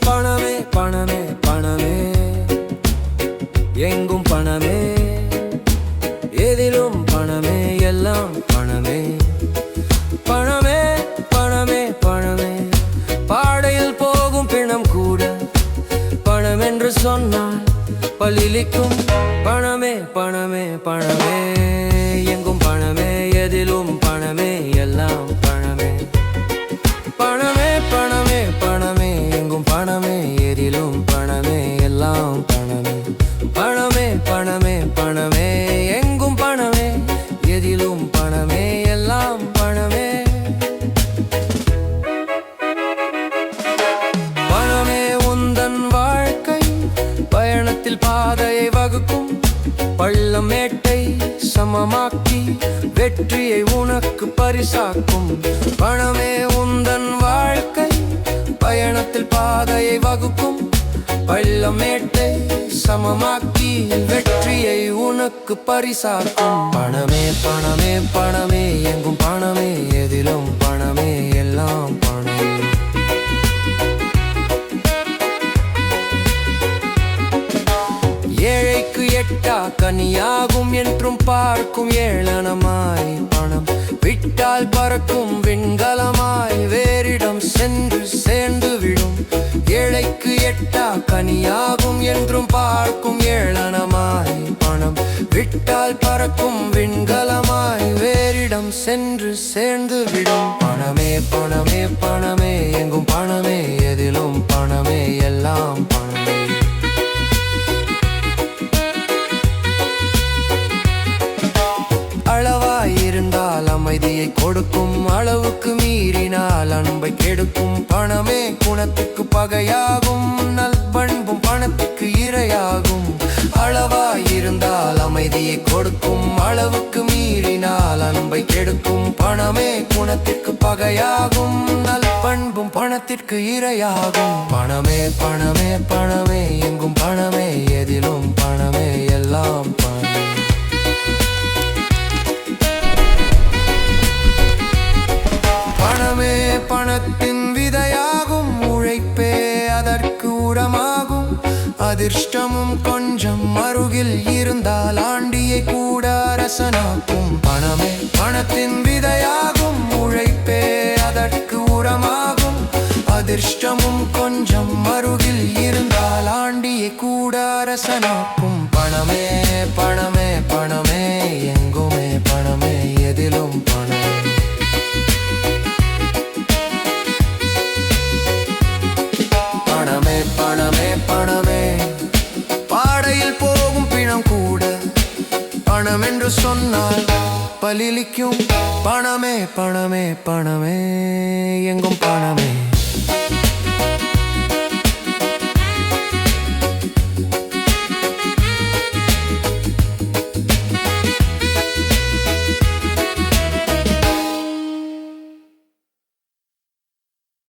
பணமே பணமே பணமே எங்கும் பணமே, எதிலும் பணமே, எல்லாம் பணமே. பணமே பணமே பணமே, பாடையில் போகும் பிணம் கூட பணம் என்று சொன்னால் பலிலிக்கும். பணமே பணமே பணமே எங்கும் பணமே, எதிலும் பணமே, எல்லாம் பணமே. பணமே பணமே பணமே எங்கும் பணமே, எதிலும் பணமே, எல்லாம் பணமே. பணமே பணமே பணமே எங்கும் பணமே, எதிலும் பணமே, எல்லாம் பணமே. பணமே உந்தன் வாழ்க்கை பயணத்தில் பாதையை வகுக்கும், பள்ளம் மேட்டை சமமாக்கி வெற்றியை உனக்கு பரிசாக்கும். பணமே உந்தன் வாழ்க்கை பயணத்தில் பாதையை வகுக்கும், பள்ளம் மேட்டை சமமாக்கி வெற்றியை உனக்கு பரிசாக்கும். பணமே பணமே பணமே எங்கும் பணமே, எதிலும் பணமே, எல்லாம் பணமே. ஏழைக்கு எட்டா கனியாகும் என்றும் பார்க்கும் ஏளனமாய் பணம் விட்டால் பறக்கும் விண்கலமாய் வேறிடம் சென்று சேர்ந்து விடும். ஏழைக்கு எட்டா கனியாகும் என்றும் பார்க்கும் ஏளனமாய் பணம் விட்டால் பறக்கும் விண்கலமாய் வேறிடம் சென்று சேர்ந்து விடும். பணமே பணமே பணமே எங்கும் பணமே, எதிலும் பணமே, எல்லாம் பணமே. அளவாயிருந்தால் அமைதியை கொடுக்கும், அளவுக்கு மீறினால் அன்பை கெடுக்கும். பணமே குணத்துக்கு பகையாகும், நல்பண்பும் பணத்துக்கு இரையாகும். அளவாயிருந்தால் அமைதியை கொடுக்கும், அளவுக்கு மீறினால் அன்பை கெடுக்கும். பணமே குணத்திற்கு பகையாகும், நல்பண்பும் பணத்திற்கு இரையாகும். பணமே பணமே பணமே எங்கும் பணமே, எதிலும் பணமே, எல்லாம் பணமே. பணமே பணத்தின் விதையாகும், உழைப்பே அதற்கு உரமாகும். அதிர்ஷ்டமும் கொஞ்சம் அருகில் இருந்தால் ஆண்டியை கூட அரசனாக்கும். பணமே பணத்தின் விதையாகும், உழைப்பே அதற்கு உரமாகும். அதிர்ஷ்டமும் கொஞ்சம் அருகில் இருந்தால் ஆண்டியை கூட அரசனாக்கும். பணமே பணமே பணமே எங்குமே பணமே, எதிலும் பணமே. பணமே பணமே பணமே, பாடையில் போகும் பிணம் கூட பணம் என்று சொன்னால் பலிலிக்கும். பணமே பணமே பணமே எங்கும் பணமே.